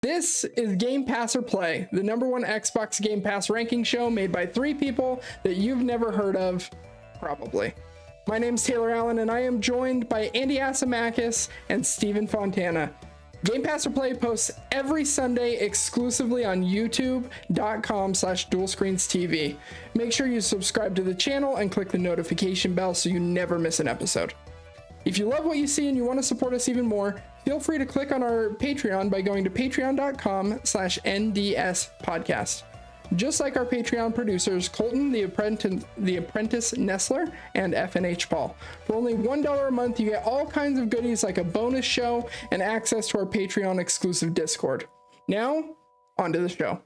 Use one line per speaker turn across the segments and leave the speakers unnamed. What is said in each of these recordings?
This is Game Pass or Play, the #1 Xbox Game Pass ranking show made by 3 people that you've never heard of, probably. My name's Taylar Allen, and I am joined by Andy Asimakis and Steven Fontana. Game Pass or Play posts every Sunday exclusively on youtube.com/Duel Screens TV. Make sure you subscribe to the channel and click the notification bell so you never miss an episode. If you love what you see and you want to support us even more, feel free to click on our Patreon by going to patreon.com/NDS podcast. Just like our Patreon producers, Colton, the Apprentice Nestler, and FNH Paul. For only $1 a month, you get all kinds of goodies like a bonus show and access to our Patreon exclusive Discord. Now, on to the show.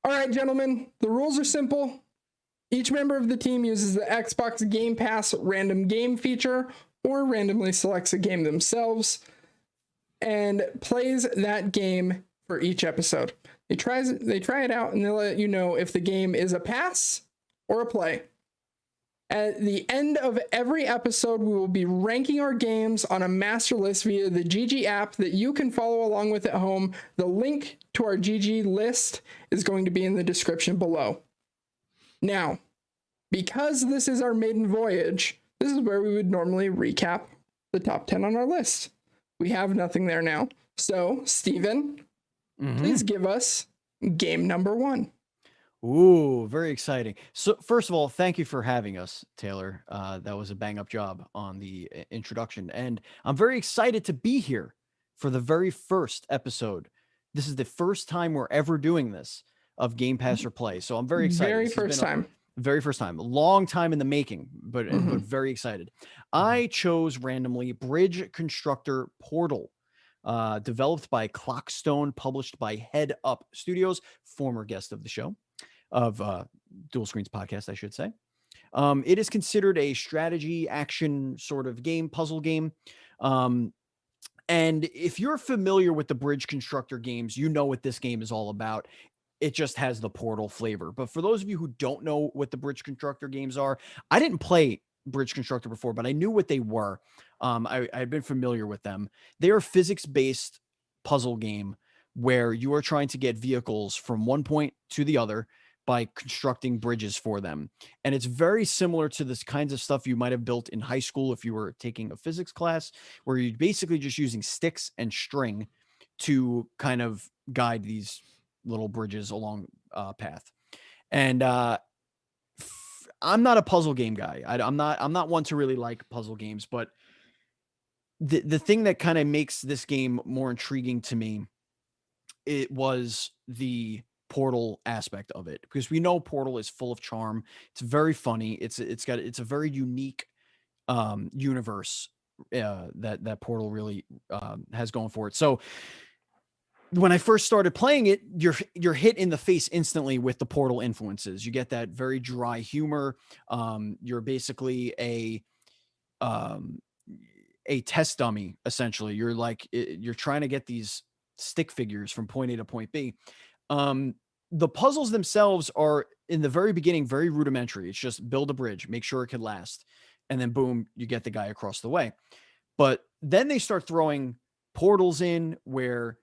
All right, gentlemen, the rules are simple. Each member of the team uses the Xbox Game Pass random game feature or randomly selects a game themselves and plays that game for each episode. They try it out and they'll let you know if the game is a pass or a play. At the end of every episode, we will be ranking our games on a master list via the GG app that you can follow along with at home. The link to our GG list is going to be in the description below. Now, because this is our maiden voyage, this is where we would normally recap the top 10 on our list. We have nothing there now. So, Steven, please give us game number 1.
Ooh, very exciting. So first of all, thank you for having us, Taylar. That was a bang up job on the introduction. And I'm very excited to be here for the very first episode. This is the first time we're ever doing this of Game Pass or Play. So I'm very excited.
Very first time.
Very first time. A long time in the making, but very excited. I chose randomly Bridge Constructor Portal. Developed by Clockstone, published by Head Up Studios, former guest of the show. Of Duel Screens podcast, I should say. It is considered a strategy action sort of game, puzzle game. And if you're familiar with the Bridge Constructor games, you know what this game is all about. It just has the Portal flavor. But for those of you who don't know what the Bridge Constructor games are, I didn't play Bridge Constructor before, but I knew what they were. I had been familiar with them. They are a physics-based puzzle game where you are trying to get vehicles from one point to the other by constructing bridges for them. And it's very similar to this kinds of stuff you might have built in high school if you were taking a physics class, where you're basically just using sticks and string to kind of guide these little bridges along a path. And I'm not a puzzle game guy. I'm not one to really like puzzle games, but the thing that kind of makes this game more intriguing to me, it was the Portal aspect of it, because we know Portal is full of charm. It's very funny. It's a very unique universe that Portal really has going for it. So when I first started playing it, you're hit in the face instantly with the Portal influences. You get that very dry humor. You're basically a test dummy, essentially. You're trying to get these stick figures from point A to point B. The puzzles themselves are, in the very beginning, very rudimentary. It's just build a bridge, make sure it can last, and then boom, you get the guy across the way. But then they start throwing portals in where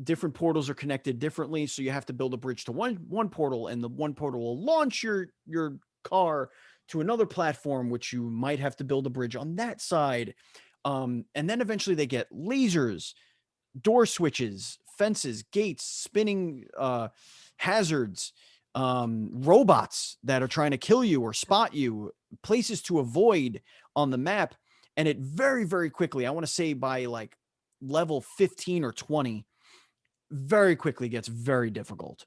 different portals are connected differently. So you have to build a bridge to one portal, and the one portal will launch your car to another platform, which you might have to build a bridge on that side. And then eventually they get lasers, door switches, fences, gates, spinning hazards, robots that are trying to kill you or spot you, places to avoid on the map. And it very, very quickly, I want to say by like level 15 or 20, very quickly gets very difficult.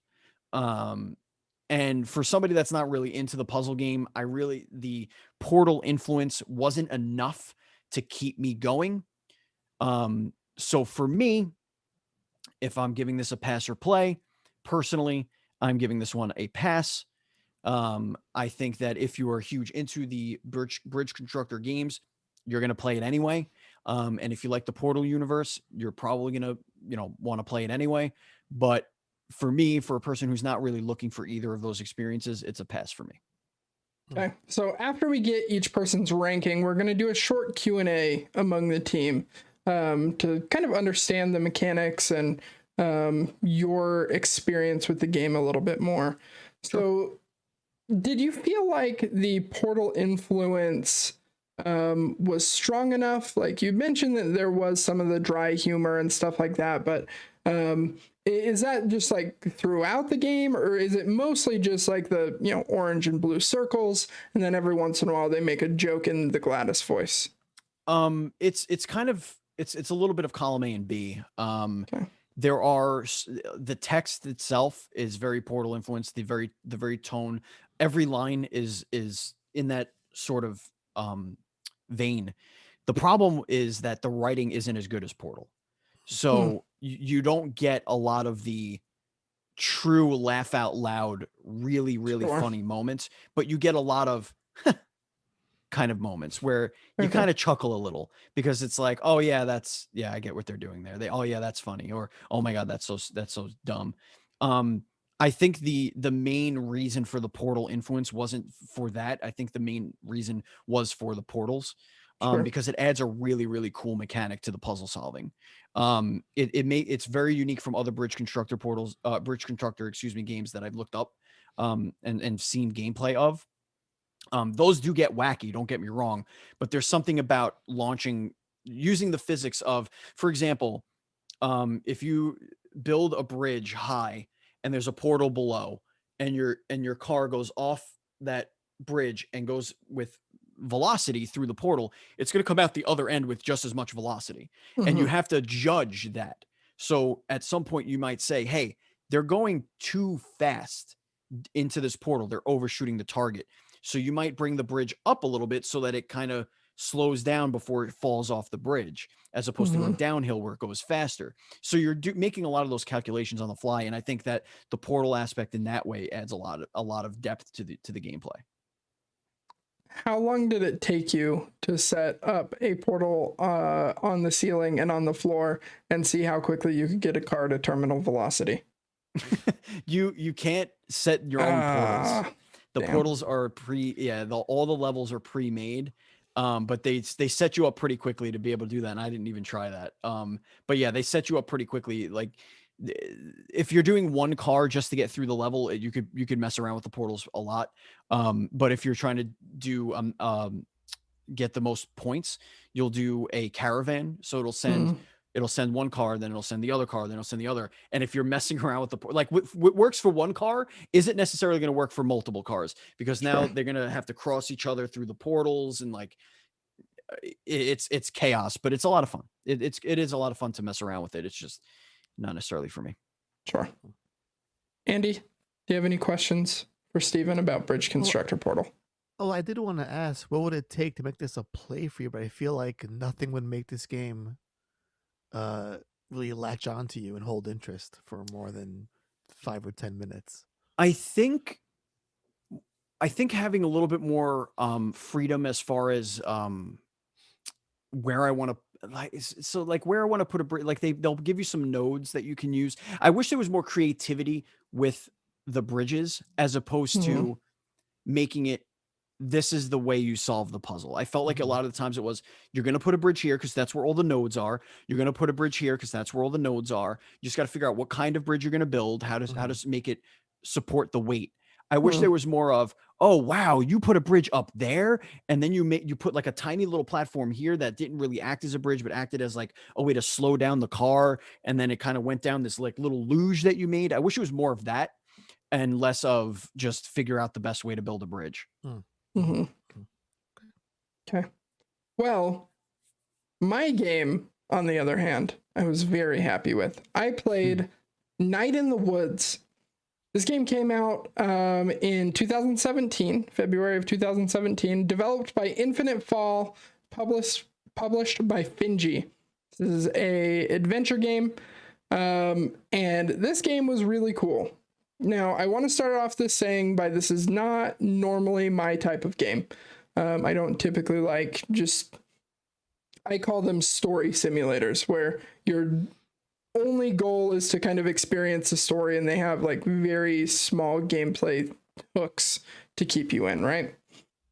And for somebody that's not really into the puzzle game, the Portal influence wasn't enough to keep me going. So for me, if I'm giving this a pass or play, personally, I'm giving this one a pass. I think that if you are huge into the bridge constructor games, you're going to play it anyway. And if you like the Portal universe, you're probably going to, want to play it anyway. But for me, for a person who's not really looking for either of those experiences, it's a pass for me.
Okay, so after we get each person's ranking, we're going to do a short Q&A among the team to kind of understand the mechanics and your experience with the game a little bit more. So did you feel like the Portal influence was strong enough? Like you mentioned that there was some of the dry humor and stuff like that, but is that just like throughout the game, or is it mostly just like the, you know, orange and blue circles, and then every once in a while they make a joke in the Gladys voice?
It's kind of it's a little bit of column A and B.
Okay.
There are the text itself is very Portal influenced. The very tone, every line is in that sort of vein. The problem is that the writing isn't as good as Portal, so you don't get a lot of the true laugh out loud, really
Sure.
funny moments, but you get a lot of kind of moments where you
Okay.
kind of chuckle a little because it's like, oh yeah, I get what they're doing there. Oh yeah, that's funny. Or, oh my God, that's so dumb. I think the main reason for the Portal influence wasn't for that. I think the main reason was for the portals.
Sure.
Because it adds a really cool mechanic to the puzzle solving. It's very unique from other bridge constructor games that I've looked up and seen gameplay of. Those do get wacky, don't get me wrong, but there's something about using the physics of, for example, if you build a bridge high and there's a portal below, and your car goes off that bridge and goes with velocity through the portal, it's going to come out the other end with just as much velocity. And you have to judge that. So at some point you might say, hey, they're going too fast into this portal. They're overshooting the target. So you might bring the bridge up a little bit so that it kind of slows down before it falls off the bridge, as opposed to going downhill where it goes faster. So you're making a lot of those calculations on the fly. And I think that the portal aspect in that way adds a lot of depth to the gameplay.
How long did it take you to set up a portal on the ceiling and on the floor and see how quickly you could get a car to terminal velocity?
You can't set your own portals. The
damn.
portals are all the levels are pre-made. But they set you up pretty quickly to be able to do that. And I didn't even try that. But yeah, they set you up pretty quickly. Like if you're doing one car just to get through the level, you could mess around with the portals a lot. But if you're trying to do, get the most points, you'll do a caravan. So it'll send one car, then it'll send the other car, then it'll send the other. And if you're messing around with what works for one car isn't necessarily going to work for multiple cars, because now they're going to have to cross each other through the portals, and like it's chaos, but it's a lot of fun. It is a lot of fun to mess around with it. It's just not necessarily for me.
Sure. Andy, do you have any questions for Steven about Bridge Constructor Portal?
Oh, I did want to ask, what would it take to make this a play for you? But I feel like nothing would make this game really latch onto you and hold interest for more than 5 or 10 minutes.
I think having a little bit more freedom as far as where I want to where I want to put a bridge, like they'll give you some nodes that you can use. I wish there was more creativity with the bridges as opposed to making it, this is the way you solve the puzzle. I felt like a lot of the times it was, you're going to put a bridge here because that's where all the nodes are. You're going to put a bridge here because that's where all the nodes are. You just got to figure out what kind of bridge you're going to build, how to make it support the weight. I wish there was more of, oh, wow, you put a bridge up there, and then you put like a tiny little platform here that didn't really act as a bridge, but acted as like a way to slow down the car. And then it kind of went down this like little luge that you made. I wish it was more of that and less of just figure out the best way to build a bridge.
Okay. Well, my game, on the other hand, I was very happy with. I played Night in the Woods. This game came out in 2017, February of 2017, developed by Infinite Fall, published by Finji. This is a adventure game, and this game was really cool. Now, I want to start off this saying this is not normally my type of game. I don't typically like I call them story simulators, where your only goal is to kind of experience the story, and they have like very small gameplay hooks to keep you in, right?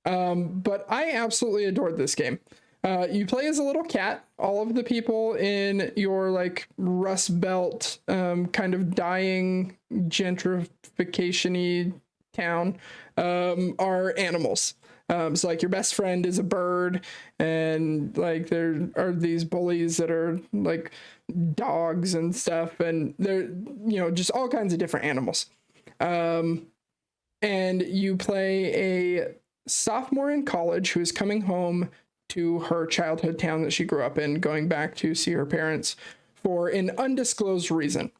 But I absolutely adored this game. You play as a little cat. All of the people in your like Rust Belt kind of dying gentrification-y town are animals. So like your best friend is a bird, and like there are these bullies that are like dogs and stuff, and they're just all kinds of different animals. And you play a sophomore in college who is coming home to her childhood town that she grew up in, going back to see her parents for an undisclosed reason.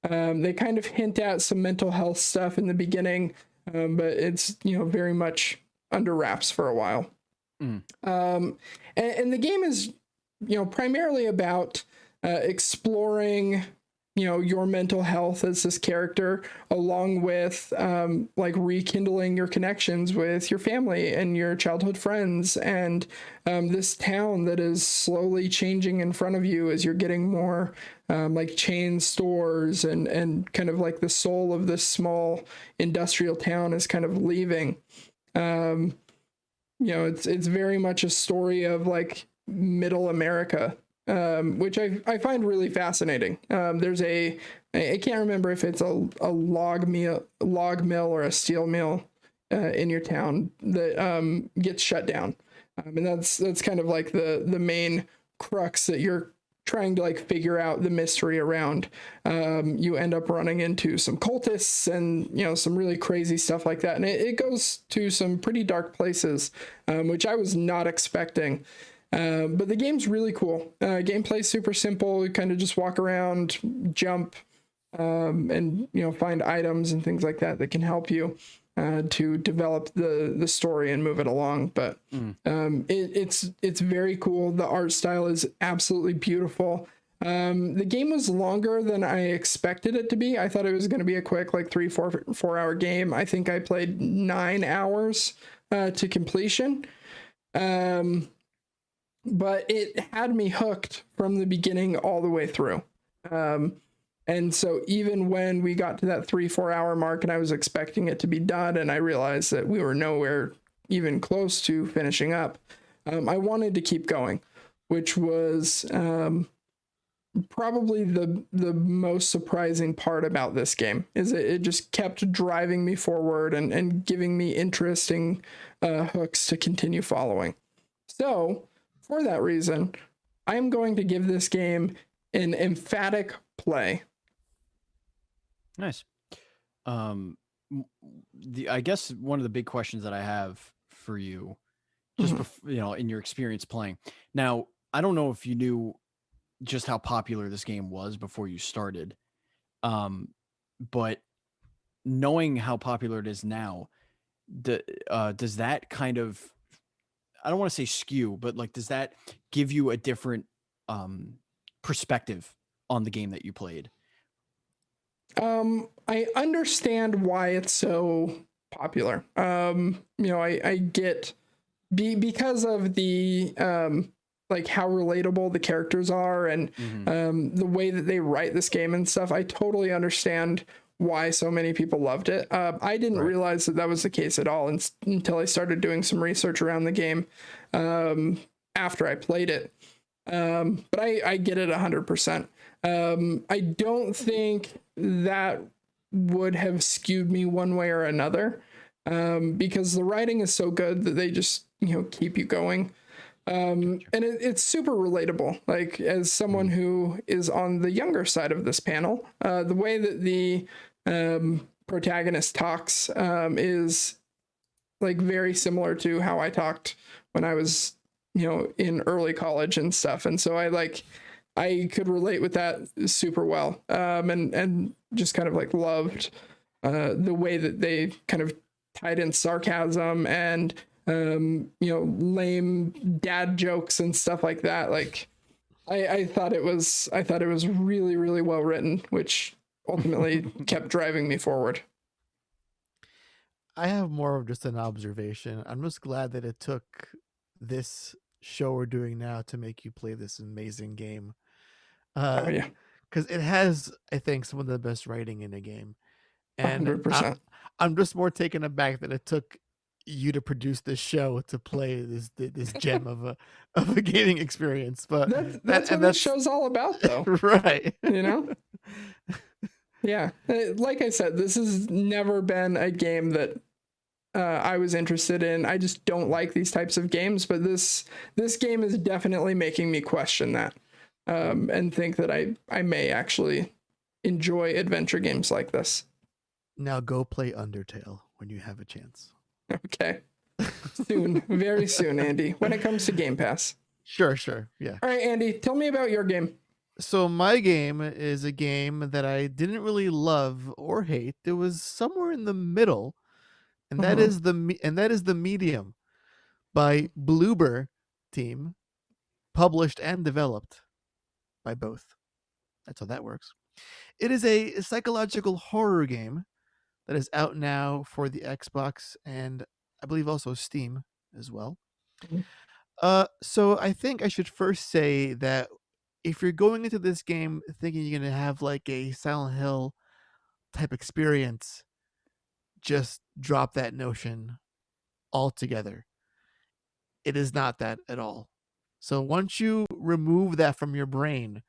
They kind of hint at some mental health stuff in the beginning, but it's very much under wraps for a while. And the game is primarily about exploring your mental health as this character, along with like rekindling your connections with your family and your childhood friends, and this town that is slowly changing in front of you as you're getting more like chain stores, and kind of like the soul of this small industrial town is kind of leaving. It's very much a story of like middle America, which I find really fascinating. There's I can't remember if it's a log mill or a steel mill in your town that gets shut down, and that's kind of like the main crux that you're trying to like figure out the mystery around. You end up running into some cultists and some really crazy stuff like that, and it goes to some pretty dark places, which I was not expecting. But the game's really cool. Gameplay's super simple. You kind of just walk around, jump, and find items and things like that can help you to develop the story and move it along. But it's very cool. The art style is absolutely beautiful. The game was longer than I expected it to be. I thought it was going to be a quick like 4 hour game. I think I played 9 hours to completion. But it had me hooked from the beginning all the way through. And so even when we got to that 3-4 hour mark and I was expecting it to be done, and I realized that we were nowhere even close to finishing up, I wanted to keep going, which was probably the most surprising part about this game. Is it just kept driving me forward and giving me interesting hooks to continue following. So for that reason, I'm going to give this game an emphatic play.
Nice. I guess one of the big questions that I have for you, just in your experience playing. Now, I don't know if you knew just how popular this game was before you started, but knowing how popular it is now, does that kind of, I don't want to say skew, but like, does that give you a different perspective on the game that you played?
I understand why it's so popular. I get because of the like how relatable the characters are, and the way that they write this game and stuff. I totally understand why so many people loved it. I didn't realize that was the case at all until I started doing some research around the game after I played it. But I get it 100%. I don't think that would have skewed me one way or another, because the writing is so good that they just keep you going. And it's super relatable. Like, as someone who is on the younger side of this panel, the way that the protagonist talks is like very similar to how I talked when I was in early college and stuff. And so I could relate with that super well, and just kind of like loved the way that they kind of tied in sarcasm and lame dad jokes and stuff like that. Like, I thought it was really, really well written, which ultimately kept driving me forward.
I have more of just an observation. I'm just glad that it took this show we're doing now to make you play this amazing game.
Oh yeah,
because it has, I think, some of the best writing in a game, and
100%.
I'm just more taken aback that it took you to produce this show to play this gem of a gaming experience. But
That's what this show's all about, though.
right.
You know? Yeah. Like I said, this has never been a game that I was interested in. I just don't like these types of games, but this game is definitely making me question that, and think that I may actually enjoy adventure games like this.
Now go play Undertale when you have a chance.
Okay. Soon, very soon, Andy, when it comes to Game Pass.
Sure, yeah.
All right, Andy, tell me about your game.
So my game is a game that I didn't really love or hate. It was somewhere in the middle, and that is the Medium by Bloober team, published and developed by both. That's how that works. It is a psychological horror game that is out now for the Xbox and I believe also Steam as well. So I think I should first say that if you're going into this game thinking you're going to have like a Silent Hill type experience, just drop that notion altogether. It is not that at all. So once you remove that from your brain,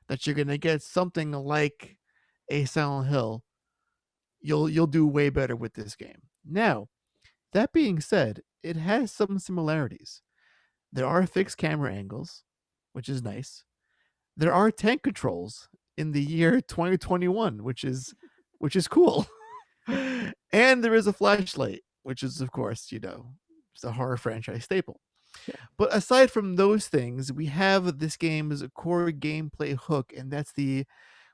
that you're going to get something like a Silent Hill, you'll do way better with this game. Now, that being said, it has some similarities. There are fixed camera angles, which is nice. There are tank controls in the year 2021, which is cool. And there is a flashlight, which is of course, it's a horror franchise staple.
Yeah.
But aside from those things, we have this game's core gameplay hook, and that's the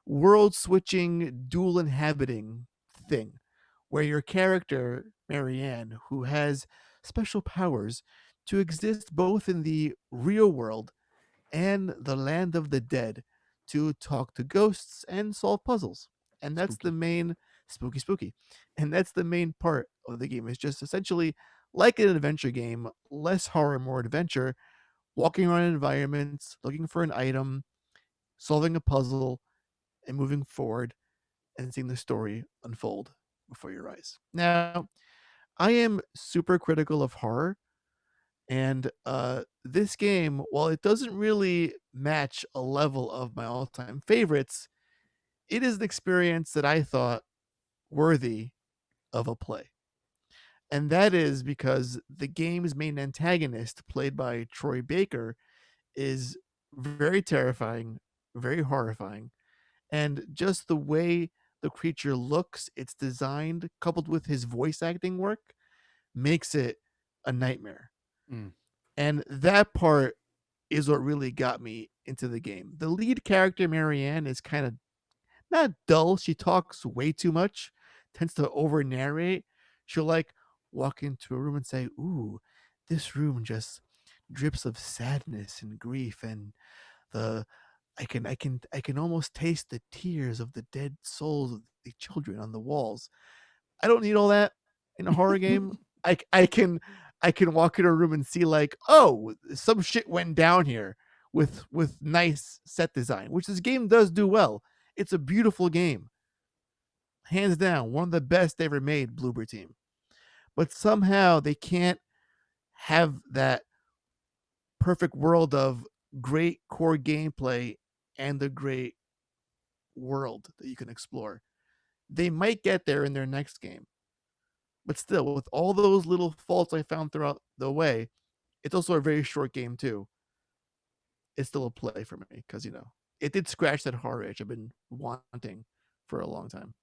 world switching dual inhabiting thing, where your character, Marianne, who has special powers to exist both in the real world and the land of the dead, to talk to ghosts and solve puzzles. And that's
Spooky.
the main spooky. And that's the main part of the game. It's just essentially like an adventure game, less horror, more adventure, walking around environments, looking for an item, solving a puzzle, and moving forward and seeing the story unfold before your eyes. Now, I am super critical of horror, and this game, while it doesn't really match a level of my all-time favorites, it is an experience that I thought worthy of a play. And that is because the game's main antagonist, played by Troy Baker, is very terrifying, very horrifying, and just the way the creature looks, it's designed, coupled with his voice acting work, makes it a nightmare. And that part is what really got me into the game. The lead character, Marianne, is kind of not dull. She talks way too much, tends to over narrate. She'll like walk into a room and say, "Ooh, this room just drips of sadness and grief, and I can almost taste the tears of the dead souls of the children on the walls." I don't need all that in a horror game. I can walk in a room and see like, oh, some shit went down here with nice set design, which this game does do well. It's a beautiful game. Hands down, one of the best they ever made, Bloober team. But somehow they can't have that perfect world of great core gameplay and a great world that you can explore. They might get there in their next game. But still, with all those little faults I found throughout the way, it's also a very short game too. It's still a play for me because, it did scratch that horror itch I've been wanting for a long time.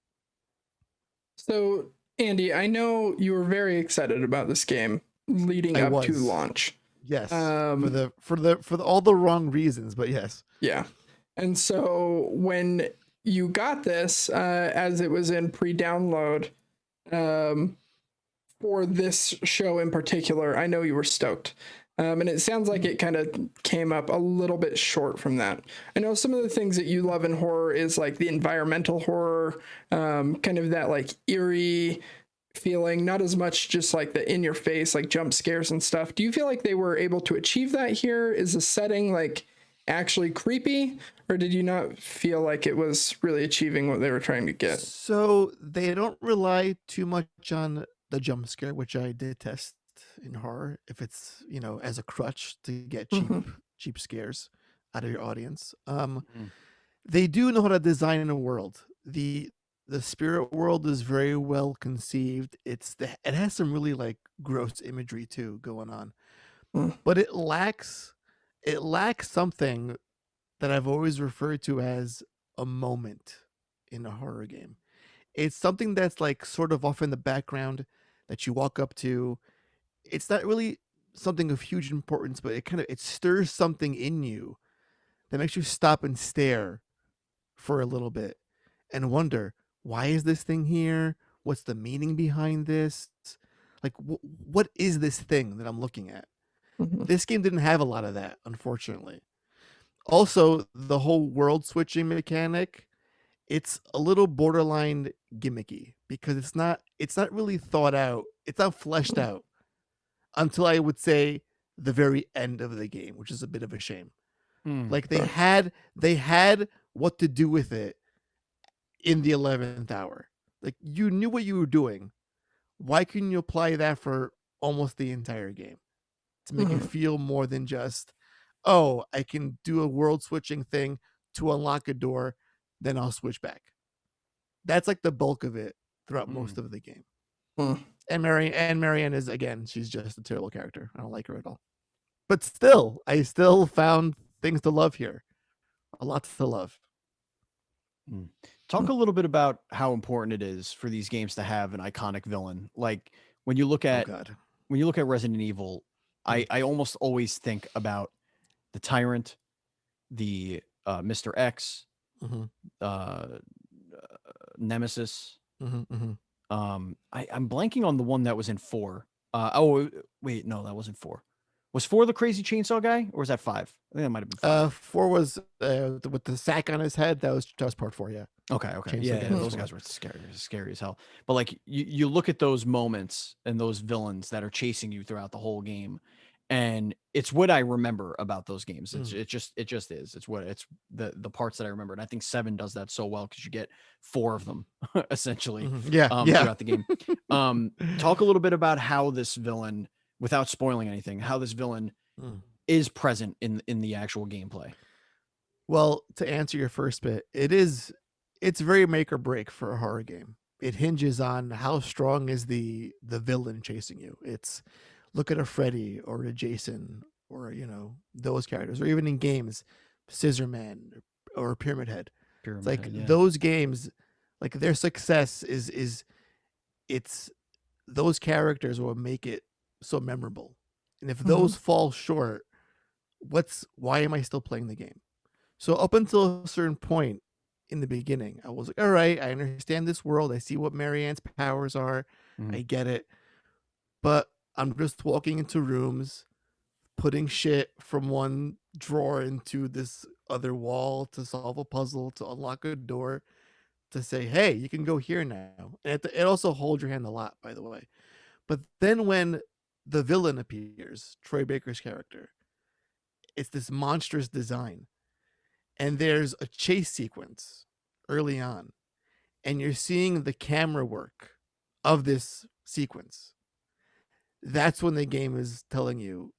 So, Andy, I know you were very excited about this game leading up to launch.
Yes, for all the wrong reasons, but yes.
Yeah. And so when you got this, as it was in pre-download, for this show in particular, I know you were stoked. And it sounds like it kind of came up a little bit short from that. I know some of the things that you love in horror is like the environmental horror, kind of that like eerie feeling, not as much just like the in your face, like jump scares and stuff. Do you feel like they were able to achieve that here? Is the setting like actually creepy, or did you not feel like it was really achieving what they were trying to get?
So they don't rely too much on the jump scare, which I detest in horror, if it's, as a crutch to get cheap scares out of your audience.
Mm.
They do know how to design a world. The spirit world is very well conceived. It has some really like gross imagery too going on. But it lacks something that I've always referred to as a moment in a horror game. It's something that's like sort of off in the background that you walk up to. It's not really something of huge importance, but it stirs something in you that makes you stop and stare for a little bit and wonder, why is this thing here? What's the meaning behind this? Like, what is this thing that I'm looking at? This game didn't have a lot of that, unfortunately. Also, the whole world switching mechanic, it's a little borderline gimmicky because it's not really thought out. It's not fleshed out until, I would say, the very end of the game, which is a bit of a shame. Like they had what to do with it in the 11th hour. Like, you knew what you were doing. Why couldn't you apply that for almost the entire game to make it feel more than just, oh, I can do a world switching thing to unlock a door, then I'll switch back. That's like the bulk of it throughout most of the game. And Marianne is, again, she's just a terrible character. I don't like her at all. But still, I still found things to love here. A lot to love.
Talk a little bit about how important it is for these games to have an iconic villain. Like when you look at Resident Evil, I almost always think about the Tyrant, the Mr. X, Nemesis. I'm blanking on the one that was in 4. Oh wait, no, that wasn't 4. Was 4 the crazy chainsaw guy, or was that 5? I think that might have been 5.
4 was with the sack on his head. That was part 4. Yeah.
Okay.
Chainsaw
Yeah, those guys were scary as hell. But like you look at those moments and those villains that are chasing you throughout the whole game, and it's what I remember about those games. It just is. It's the parts that I remember, and I think 7 does that so well because you get 4 of them essentially. Throughout the game. Talk a little bit about how this villain, without spoiling anything, how this villain is present in the actual gameplay.
Well, to answer your first bit, it's very make or break for a horror game. It hinges on how strong is the villain chasing you. It's, look at a Freddy or a Jason or, those characters, or even in games, Scissor Man or Pyramid Head. It's like those games, like their success is it's those characters will make it so memorable. And if those fall short, why am I still playing the game? So up until a certain point in the beginning, I was like, all right, I understand this world. I see what Marianne's powers are. I get it. But I'm just walking into rooms, putting shit from one drawer into this other wall to solve a puzzle, to unlock a door, to say, hey, you can go here now. And it also holds your hand a lot, by the way. But then when the villain appears, Troy Baker's character, it's this monstrous design. And there's a chase sequence early on. And you're seeing the camera work of this sequence. That's when the game is telling you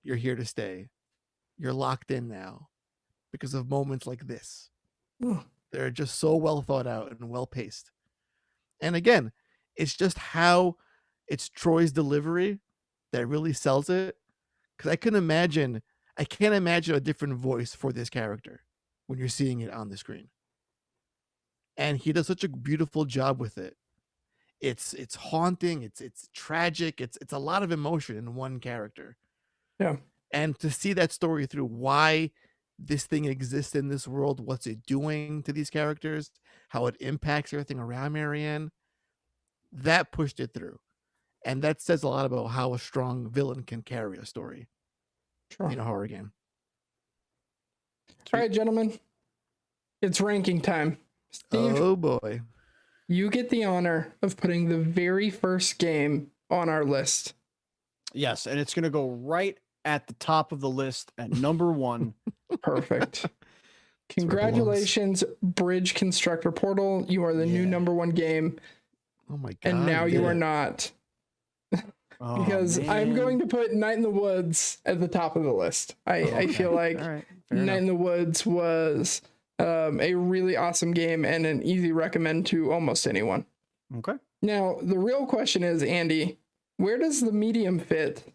you're here to stay. You're locked in now because of moments like this. They're just so well thought out and well paced. And again, it's just how it's Troy's delivery that really sells it. Because I can't imagine a different voice for this character when you're seeing it on the screen. And he does such a beautiful job with it. It's haunting, it's tragic, it's a lot of emotion in one character.
Yeah.
And to see that story through, why this thing exists in this world, what's it doing to these characters, how it impacts everything around Marianne, that pushed it through. And that says a lot about how a strong villain can carry a story in a horror game.
All right, gentlemen, it's ranking time. Steve,
oh boy,
you get the honor of putting the very first game on our list.
Yes, and it's going to go right at the top of the list at number 1.
Perfect. Congratulations, Bridge Constructor Portal. You are the new number 1 game.
Oh my god!
and now you
did
are
it.
not.
Oh,
Because I'm
man.
going to put Night in the Woods at the top of the list. I
Okay.
feel like
All right. Fair
Night
enough.
in the Woods was a really awesome game and an easy recommend to almost anyone.
Okay.
Now, the real question is, Andy, where does the medium fit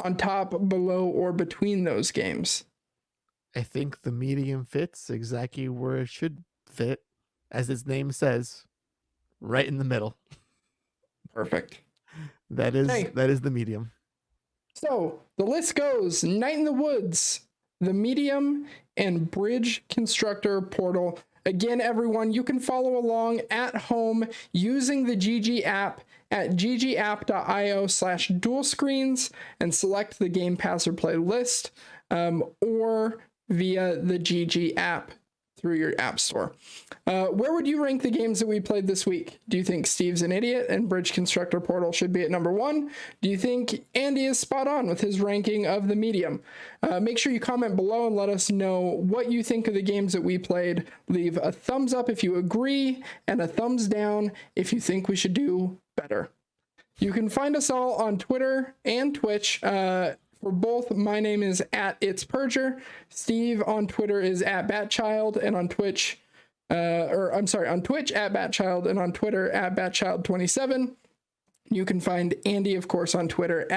on top, below, or between those games?
I think the medium fits exactly where it should fit, as its name says, right in the middle.
Perfect.
That is
Hey.
the medium.
So the list goes Night in the Woods, the medium, and Bridge Constructor Portal. Again, everyone, you can follow along at home using the GG app at ggapp.io/dual screens and select the Game Pass or Play list, or via the GG app through your app store. Where would you rank the games that we played this week? Do you think Steve's an idiot and Bridge Constructor Portal should be at number 1? Do you think Andy is spot on with his ranking of the medium? Make sure you comment below and let us know what you think of the games that we played. Leave a thumbs up if you agree and a thumbs down if you think we should do better. You can find us all on Twitter and Twitch. For both, my name is @It'sPurger. Steve on Twitter is @Batchild, and on Twitch, on Twitch @Batchild, and on Twitter @Batchild27. You can find Andy, of course, on Twitter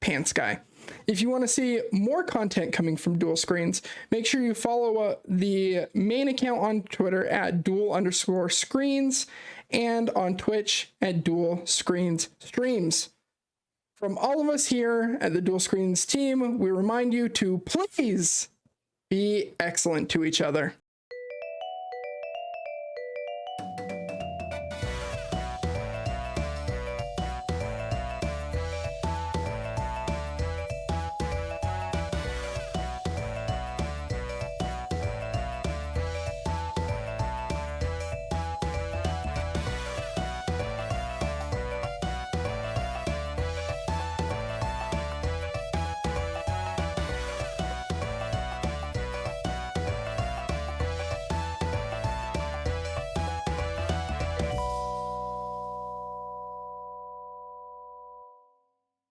@PantsGuy. If you want to see more content coming from Dual Screens, make sure you follow the main account on Twitter @Dual_Screens and on Twitch @Dual Screens Streams. From all of us here at the Dual Screens team, we remind you to please be excellent to each other.